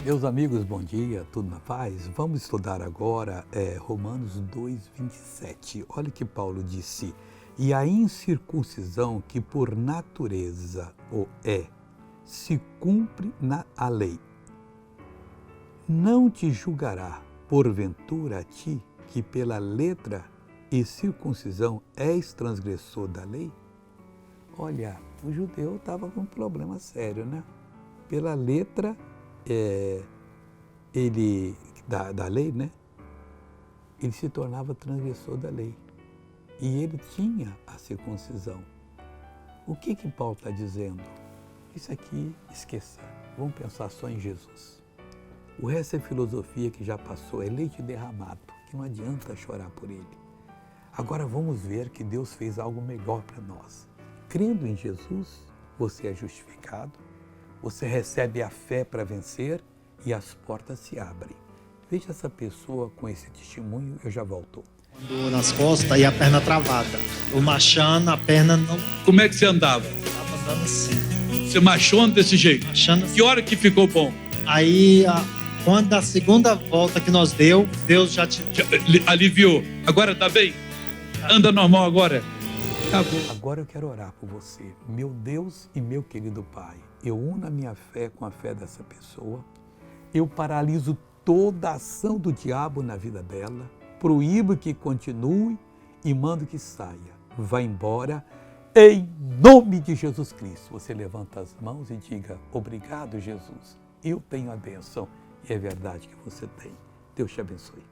Meus amigos, bom dia, tudo na paz? Vamos estudar agora Romanos 2:27. Olha que Paulo disse: e a incircuncisão que por natureza o é, se cumpre a lei, não te julgará, porventura, a ti, que pela letra e circuncisão és transgressor da lei? Olha, o judeu estava com um problema sério, né? Pela letra da lei, né? Ele se tornava transgressor da lei. E ele tinha a circuncisão. O que Paulo está dizendo? Isso aqui, esqueça. Vamos pensar só em Jesus. O resto é filosofia que já passou, é leite derramado, que não adianta chorar por ele. Agora vamos ver que Deus fez algo melhor para nós. Crendo em Jesus, você é justificado, você recebe a fé para vencer e as portas se abrem. Veja essa pessoa com esse testemunho, eu já volto. Dor nas costas e a perna travada. Eu marchando, a perna não... Como é que você andava? Estava andando assim. Você marchando desse jeito? Marchando assim. Que hora que ficou bom? Aí, quando a segunda volta que nós deu, Deus já te... Aliviou. Agora tá bem? Anda normal agora? Acabou. Agora eu quero orar por você. Meu Deus e meu querido Pai, eu uno a minha fé com a fé dessa pessoa. Eu paraliso toda a ação do diabo na vida dela. Proíbo que continue e mando que saia. Vá embora, em nome de Jesus Cristo. Você levanta as mãos e diga: obrigado, Jesus. Eu tenho a bênção. E é verdade que você tem. Deus te abençoe.